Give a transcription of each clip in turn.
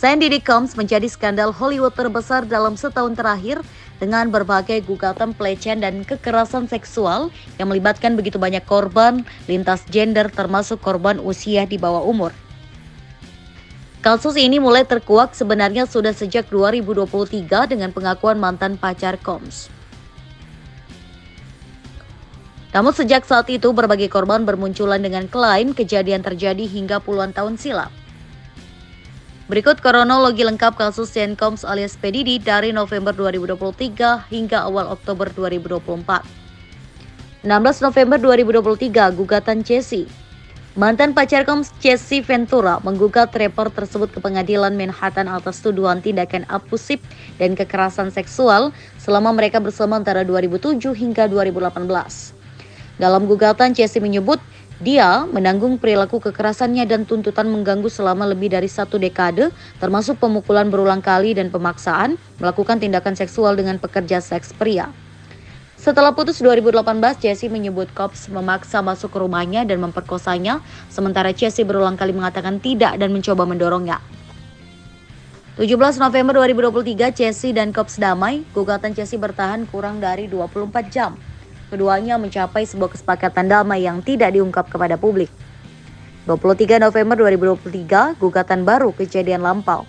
Sandy Combs menjadi skandal Hollywood terbesar dalam setahun terakhir dengan berbagai gugatan pelecehan dan kekerasan seksual yang melibatkan begitu banyak korban lintas gender termasuk korban usia di bawah umur. Kasus ini mulai terkuak sebenarnya sudah sejak 2023 dengan pengakuan mantan pacar Combs. Namun sejak saat itu berbagai korban bermunculan dengan klaim kejadian terjadi hingga puluhan tahun silam. Berikut kronologi lengkap kasus Sean Combs alias P. Diddy dari November 2023 hingga awal Oktober 2024. 16 November 2023, gugatan Cassie. Mantan pacar Combs, Jesse Ventura, menggugat rapper tersebut ke pengadilan Manhattan atas tuduhan tindakan abusif dan kekerasan seksual selama mereka bersama antara 2007 hingga 2018. Dalam gugatan, Jesse menyebut dia menanggung perilaku kekerasannya dan tuntutan mengganggu selama lebih dari 1 dekade, termasuk pemukulan berulang kali dan pemaksaan melakukan tindakan seksual dengan pekerja seks pria. Setelah putus 2018, Jesse menyebut Combs memaksa masuk ke rumahnya dan memperkosanya, sementara Jesse berulang kali mengatakan tidak dan mencoba mendorongnya. 17 November 2023, Jesse dan Combs damai. Gugatan Jesse bertahan kurang dari 24 jam. Keduanya mencapai sebuah kesepakatan damai yang tidak diungkap kepada publik. 23 November 2023, gugatan baru kejadian lampau.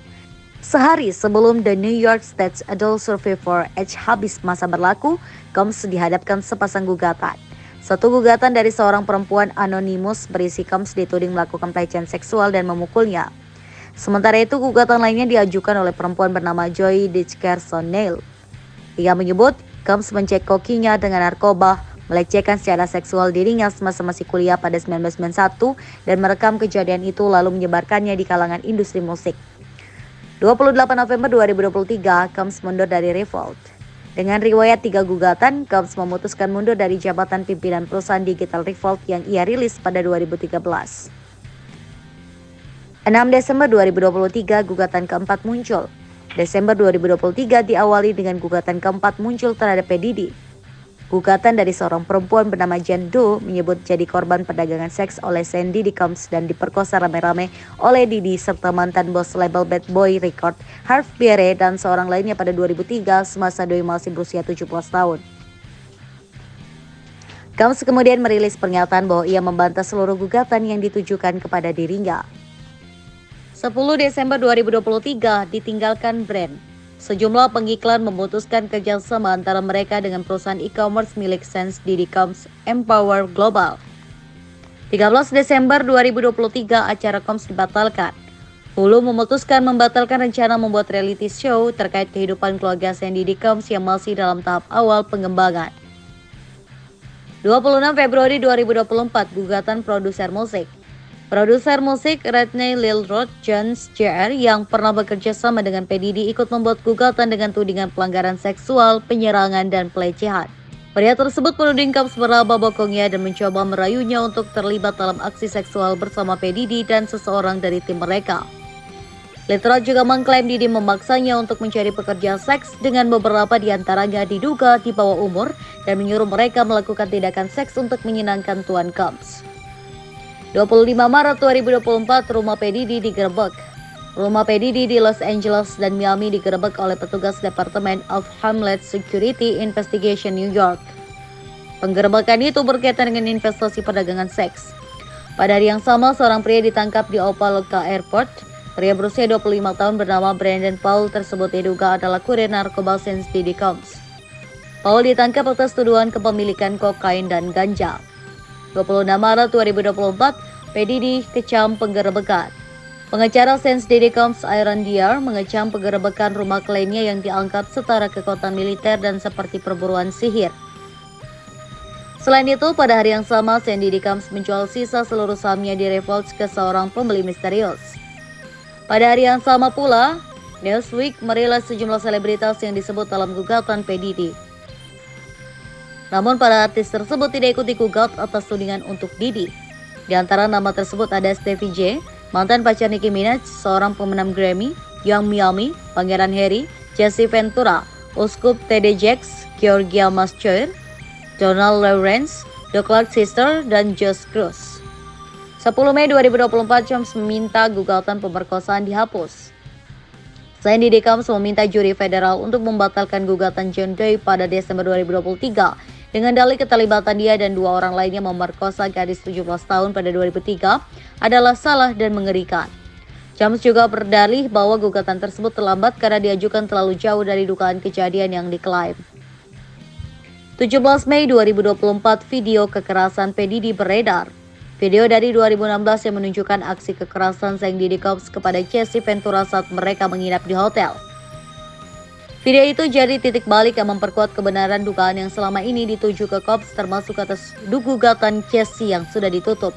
Sehari sebelum The New York State Adult Survivor Age habis masa berlaku, Combs dihadapkan sepasang gugatan. Satu gugatan dari seorang perempuan anonimus berisi Combs dituding melakukan pelecehan seksual dan memukulnya. Sementara itu, gugatan lainnya diajukan oleh perempuan bernama Joy Dickerson Neal. Ia menyebut Combs mencekokinya dengan narkoba, melecehkan secara seksual dirinya semasa masih kuliah pada 1991 dan merekam kejadian itu lalu menyebarkannya di kalangan industri musik. 28 November 2023, Combs mundur dari Revolt. Dengan riwayat 3 gugatan, Combs memutuskan mundur dari jabatan pimpinan perusahaan digital Revolt yang ia rilis pada 2013. 6 Desember 2023, gugatan keempat muncul. Desember 2023 diawali dengan gugatan keempat muncul terhadap P. Diddy. Gugatan dari seorang perempuan bernama Jane Doe menyebut jadi korban perdagangan seks oleh Sandy Combs dan diperkosa rame-rame oleh Diddy serta mantan bos label Bad Boy Record, Harv Bierre, dan seorang lainnya pada 2003 semasa Doe masih berusia 17 tahun. Combs kemudian merilis pernyataan bahwa ia membantah seluruh gugatan yang ditujukan kepada dirinya. 10 Desember 2023, ditinggalkan brand. Sejumlah pengiklan memutuskan kerjasama antara mereka dengan perusahaan e-commerce milik Sense Diddy Combs, Empower Global. 13 Desember 2023, acara Combs dibatalkan. Hulu memutuskan membatalkan rencana membuat reality show terkait kehidupan keluarga Sandy Combs yang masih dalam tahap awal pengembangan. 26 Februari 2024, gugatan produser musik. Produser musik Rodney Lilroth Jones Jr. yang pernah bekerja sama dengan P. Diddy ikut membuat gugatan dengan tudingan pelanggaran seksual, penyerangan, dan pelecehan. Pria tersebut menuding Combs meraba bokongnya dan mencoba merayunya untuk terlibat dalam aksi seksual bersama P. Diddy dan seseorang dari tim mereka. Lilroth juga mengklaim Diddy memaksanya untuk mencari pekerja seks dengan beberapa di antaranya diduga di bawah umur dan menyuruh mereka melakukan tindakan seks untuk menyenangkan tuan Combs. 25 Maret 2024, rumah P. Diddy digerebek. Rumah P. Diddy di Los Angeles dan Miami digerebek oleh petugas Department of Homeland Security Investigation New York. Penggerebekan itu berkaitan dengan investasi perdagangan seks. Pada hari yang sama, seorang pria ditangkap di Opa-locka Airport. Pria berusia 25 tahun bernama Brandon Paul tersebut diduga adalah kurir narkoba Sense Diddy Combs. Paul ditangkap atas tuduhan kepemilikan kokain dan ganja. 26 Maret 2024, P. Diddy kecam penggerebekan. Pengacara Sense Diddy Combs, Aaron Dierr, mengecam penggerebekan rumah kliennya yang dianggap setara kekuatan militer dan seperti perburuan sihir. Selain itu, pada hari yang sama, Sandy Combs menjual sisa seluruh sahamnya di Revolt ke seorang pembeli misterius. Pada hari yang sama pula, Newsweek merilis sejumlah selebritas yang disebut dalam gugatan P. Diddy. Namun para artis tersebut tidak ikut digugat atas tudingan untuk Diddy. Di antara nama tersebut ada Stevie J, mantan pacar Nicki Minaj, seorang pemenang Grammy, Young Miami, Pangeran Harry, Jesse Ventura, Uskup T.D. Jakes, Georgia Mascoir, Donald Lawrence, The Clark Sister, dan Josh Cruz. 10 Mei 2024, Combs meminta gugatan pemerkosaan dihapus. Selain Didi Combs meminta juri federal untuk membatalkan gugatan John Doe pada Desember 2023 dengan dalih keterlibatan dia dan dua orang lainnya memerkosa gadis 17 tahun pada 2003 adalah salah dan mengerikan. Combs juga berdalih bahwa gugatan tersebut terlambat karena diajukan terlalu jauh dari dugaan kejadian yang diklaim. 17 Mei 2024, video kekerasan P. Diddy beredar. Video dari 2016 yang menunjukkan aksi kekerasan sang Diddy Combs kepada Jesse Ventura saat mereka menginap di hotel. Video itu jadi titik balik yang memperkuat kebenaran dugaan yang selama ini dituju ke Combs, termasuk atas gugatan Jesse yang sudah ditutup.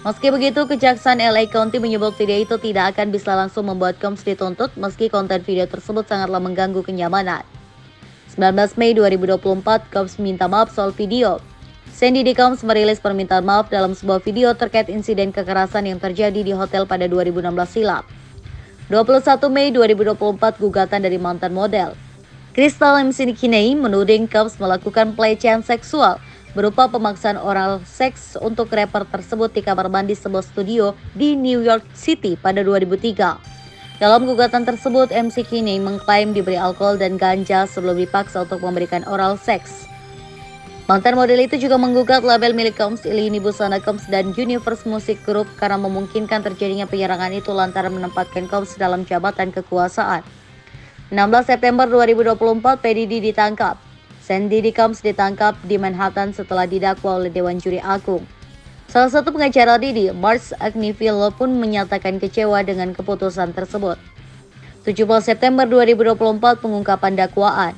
Meski begitu, Kejaksaan LA County menyebut video itu tidak akan bisa langsung membuat Combs dituntut meski konten video tersebut sangatlah mengganggu kenyamanan. 19 Mei 2024, Combs minta maaf soal video. Diddy Combs merilis permintaan maaf dalam sebuah video terkait insiden kekerasan yang terjadi di hotel pada 2016 silam. 21 Mei 2024, gugatan dari mantan model Crystal McKinney menuding Combs melakukan pelecehan seksual berupa pemaksaan oral seks untuk rapper tersebut di kamar mandi sebuah studio di New York City pada 2003. Dalam gugatan tersebut, McKinney mengklaim diberi alkohol dan ganja sebelum dipaksa untuk memberikan oral seks. Mantan model itu juga menggugat label milik Combs, Illini Busana Combs, dan Universe Music Group karena memungkinkan terjadinya penyerangan itu lantaran menempatkan Combs dalam jabatan kekuasaan. 16 September 2024, P. Diddy ditangkap. Diddy Combs ditangkap di Manhattan setelah didakwa oleh Dewan Juri Agung. Salah satu pengacara Diddy, Mark Agnifilo, pun menyatakan kecewa dengan keputusan tersebut. 17 September 2024, pengungkapan dakwaan.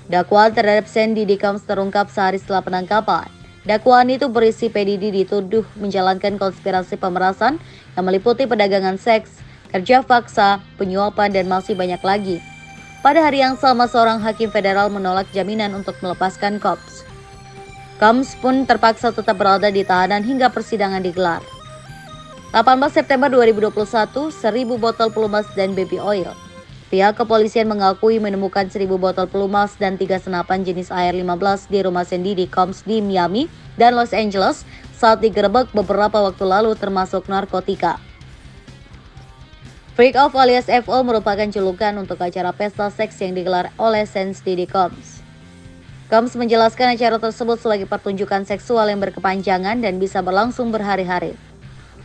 Dakwaan terhadap Diddy Combs terungkap sehari setelah penangkapan. Dakwaan itu berisi P. Diddy dituduh menjalankan konspirasi pemerasan yang meliputi perdagangan seks, kerja paksa, penyuapan, dan masih banyak lagi. Pada hari yang sama, seorang hakim federal menolak jaminan untuk melepaskan Combs. Combs pun terpaksa tetap berada di tahanan hingga persidangan digelar. 18 September 2021, 1.000 botol pelumas dan baby oil. Pihak kepolisian mengakui menemukan 1.000 botol pelumas dan 3 senapan jenis air 15 di rumah Diddy Combs di Miami dan Los Angeles saat digerebek beberapa waktu lalu, termasuk narkotika. Freak Off alias FO merupakan julukan untuk acara pesta seks yang digelar oleh Diddy Combs. Combs menjelaskan acara tersebut sebagai pertunjukan seksual yang berkepanjangan dan bisa berlangsung berhari-hari.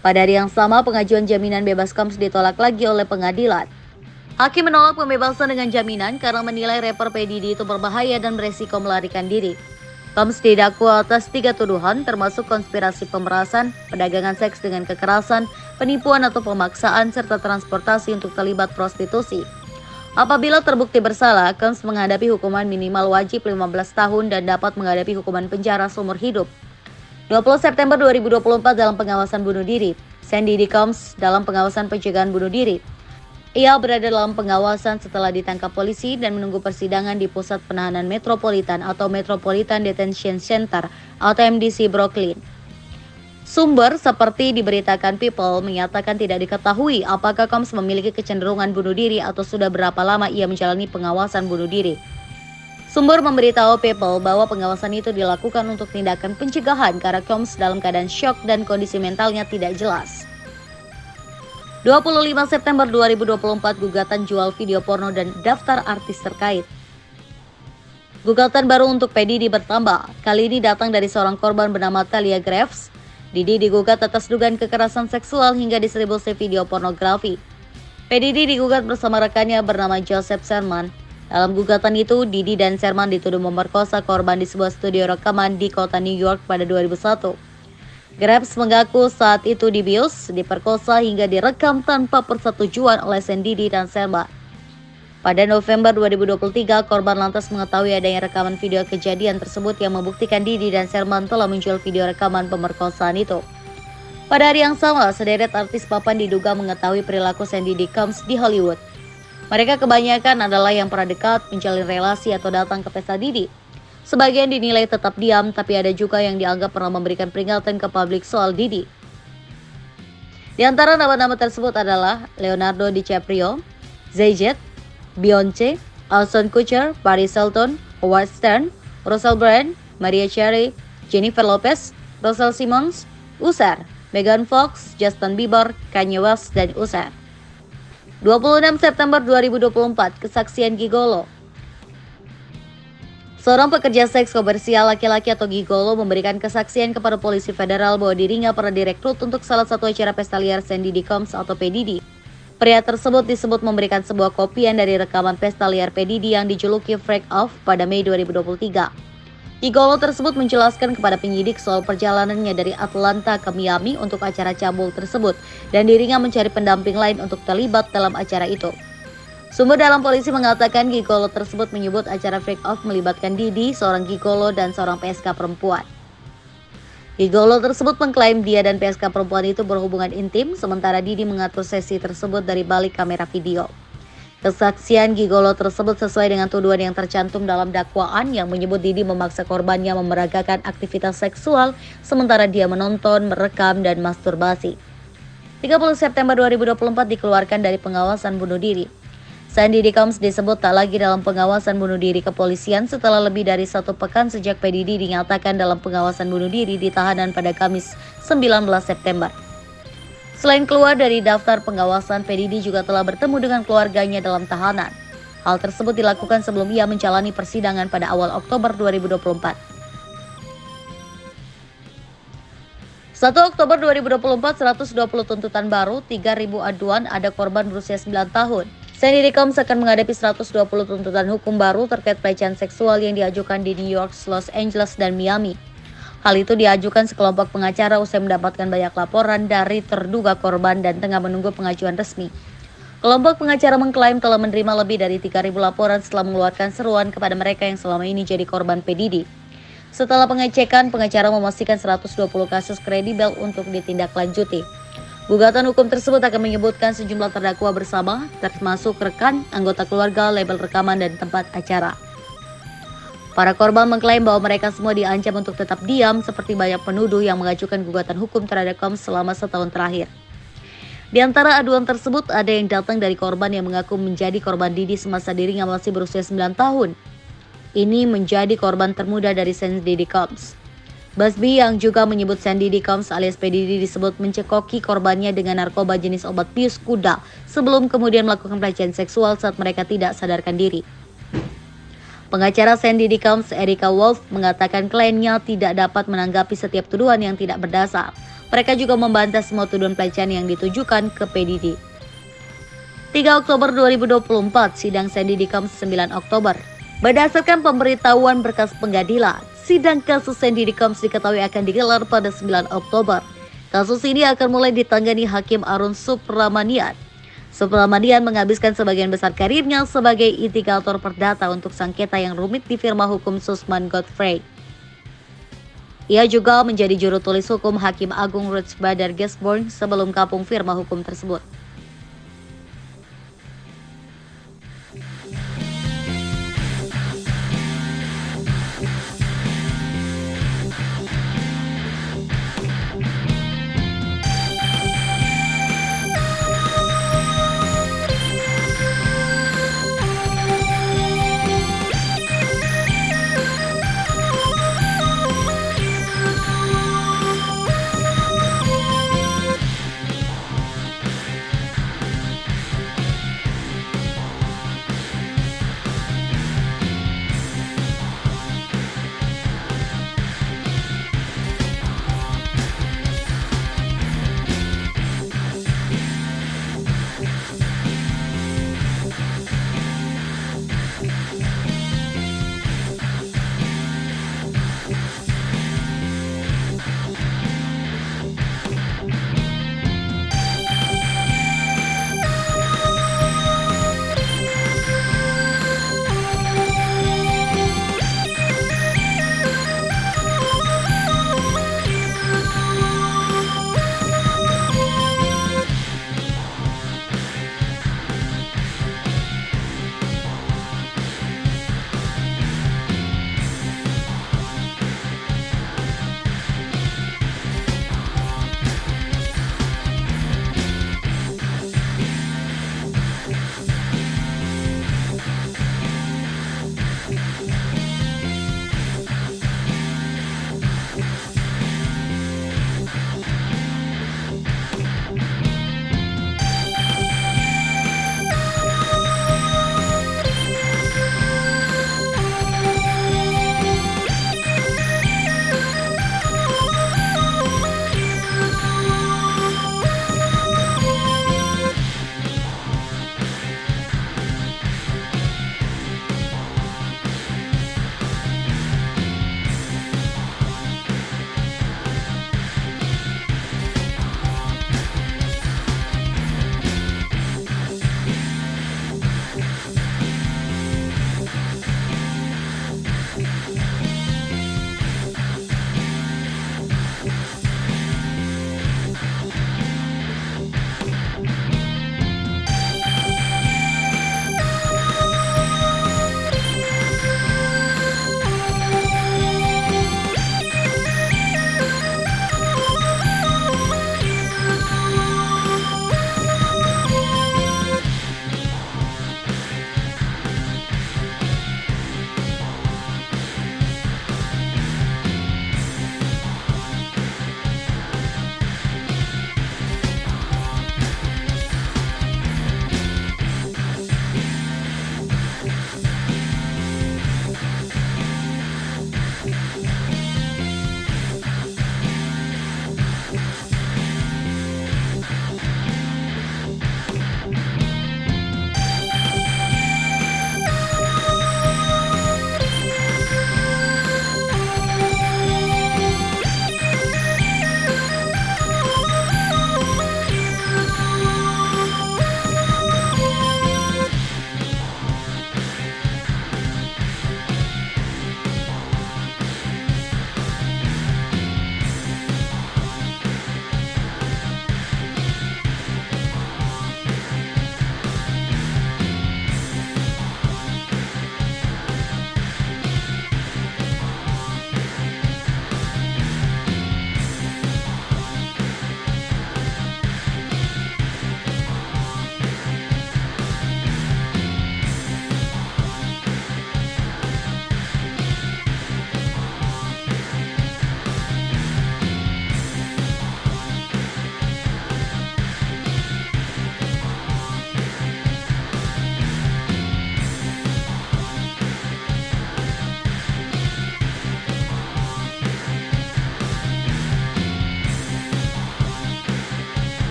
Pada hari yang sama, pengajuan jaminan bebas Combs ditolak lagi oleh pengadilan. Hakim menolak pembebasan dengan jaminan karena menilai rapper P. Diddy itu berbahaya dan beresiko melarikan diri. Combs didakwa atas 3 tuduhan, termasuk konspirasi pemerasan, perdagangan seks dengan kekerasan, penipuan atau pemaksaan, serta transportasi untuk terlibat prostitusi. Apabila terbukti bersalah, Combs menghadapi hukuman minimal wajib 15 tahun dan dapat menghadapi hukuman penjara seumur hidup. 20 September 2024, dalam pengawasan bunuh diri. Diddy Combs dalam pengawasan pencegahan bunuh diri. Ia berada dalam pengawasan setelah ditangkap polisi dan menunggu persidangan di Pusat Penahanan Metropolitan atau Metropolitan Detention Center atau MDC Brooklyn. Sumber seperti diberitakan People menyatakan tidak diketahui apakah Combs memiliki kecenderungan bunuh diri atau sudah berapa lama ia menjalani pengawasan bunuh diri. Sumber memberitahu People bahwa pengawasan itu dilakukan untuk tindakan pencegahan karena Combs dalam keadaan syok dan kondisi mentalnya tidak jelas. 25 September 2024, gugatan jual video porno dan daftar artis terkait. Gugatan baru untuk P. Diddy bertambah. Kali ini datang dari seorang korban bernama Talia Graves. Diddy digugat atas dugaan kekerasan seksual hingga distribusi video pornografi. P. Diddy digugat bersama rekannya bernama Joseph Sherman. Dalam gugatan itu, Diddy dan Sherman dituduh memerkosa korban di sebuah studio rekaman di kota New York pada 2001. Graves mengaku saat itu dibius, diperkosa hingga direkam tanpa persetujuan oleh Diddy dan Sherman. Pada November 2023, korban lantas mengetahui adanya rekaman video kejadian tersebut yang membuktikan Diddy dan Sherman telah menjual video rekaman pemerkosaan itu. Pada hari yang sama, sederet artis papan diduga mengetahui perilaku Diddy Combs di Hollywood. Mereka kebanyakan adalah yang pernah dekat, menjalin relasi atau datang ke pesta Diddy. Sebagian dinilai tetap diam, tapi ada juga yang dianggap pernah memberikan peringatan ke publik soal Diddy. Di antara nama-nama tersebut adalah Leonardo DiCaprio, Jay-Z, Beyonce, Ashton Kutcher, Paris Hilton, Howard Stern, Russell Brand, Mariah Carey, Jennifer Lopez, Russell Simmons, Usher, Megan Fox, Justin Bieber, Kanye West, dan Usher. 26 September 2024, kesaksian gigolo. Seorang pekerja seks komersial laki-laki atau gigolo memberikan kesaksian kepada polisi federal bahwa dirinya pernah direkrut untuk salah satu acara pesta liar Sandy Combs atau P. Diddy. Pria tersebut disebut memberikan sebuah kopian dari rekaman pesta liar P. Diddy yang dijuluki Freak Off pada Mei 2023. Gigolo tersebut menjelaskan kepada penyidik soal perjalanannya dari Atlanta ke Miami untuk acara cabul tersebut dan dirinya mencari pendamping lain untuk terlibat dalam acara itu. Sumber dalam polisi mengatakan gigolo tersebut menyebut acara Freak Off melibatkan Diddy, seorang gigolo dan seorang PSK perempuan. Gigolo tersebut mengklaim dia dan PSK perempuan itu berhubungan intim, sementara Diddy mengatur sesi tersebut dari balik kamera video. Kesaksian gigolo tersebut sesuai dengan tuduhan yang tercantum dalam dakwaan yang menyebut Diddy memaksa korbannya memeragakan aktivitas seksual, sementara dia menonton, merekam, dan masturbasi. 30 September 2024 dikeluarkan dari pengawasan bunuh diri. Sandy Combs disebut tak lagi dalam pengawasan bunuh diri kepolisian setelah lebih dari 1 pekan sejak P. Diddy dinyatakan dalam pengawasan bunuh diri di tahanan pada Kamis 19 September. Selain keluar dari daftar pengawasan, P. Diddy juga telah bertemu dengan keluarganya dalam tahanan. Hal tersebut dilakukan sebelum ia menjalani persidangan pada awal Oktober 2024. 1 Oktober 2024, 120 tuntutan baru, 3.000 aduan, ada korban berusia 9 tahun. Sandy Combs akan menghadapi 120 tuntutan hukum baru terkait pelecehan seksual yang diajukan di New York, Los Angeles, dan Miami. Hal itu diajukan sekelompok pengacara usai mendapatkan banyak laporan dari terduga korban dan tengah menunggu pengajuan resmi. Kelompok pengacara mengklaim telah menerima lebih dari 3.000 laporan setelah mengeluarkan seruan kepada mereka yang selama ini jadi korban P. Diddy. Setelah pengecekan, pengacara memastikan 120 kasus kredibel untuk ditindaklanjuti. Gugatan hukum tersebut akan menyebutkan sejumlah terdakwa bersama, termasuk rekan, anggota keluarga, label rekaman, dan tempat acara. Para korban mengklaim bahwa mereka semua diancam untuk tetap diam seperti banyak penuduh yang mengajukan gugatan hukum terhadap Combs selama setahun terakhir. Di antara aduan tersebut ada yang datang dari korban yang mengaku menjadi korban Diddy semasa dirinya masih berusia 9 tahun. Ini menjadi korban termuda dari Sandy Combs. Busby yang juga menyebut Sandy Combs alias P. Diddy disebut mencekoki korbannya dengan narkoba jenis obat bius kuda sebelum kemudian melakukan pelecehan seksual saat mereka tidak sadarkan diri. Pengacara Sandy Combs, Erica Wolf, mengatakan kliennya tidak dapat menanggapi setiap tuduhan yang tidak berdasar. Mereka juga membantah semua tuduhan pelecehan yang ditujukan ke P. Diddy. 3 Oktober 2024, sidang Sandy Combs 9 Oktober. Berdasarkan pemberitahuan berkas pengadilan, sidang kasus Sandy Combs diketahui akan digelar pada 9 Oktober. Kasus ini akan mulai ditangani Hakim Arun Supramanian. Supramanian menghabiskan sebagian besar karirnya sebagai litigator perdata untuk sengketa yang rumit di firma hukum Sussman Godfrey. Ia juga menjadi juru tulis hukum Hakim Agung Ruth Bader Gisborne sebelum kapung firma hukum tersebut.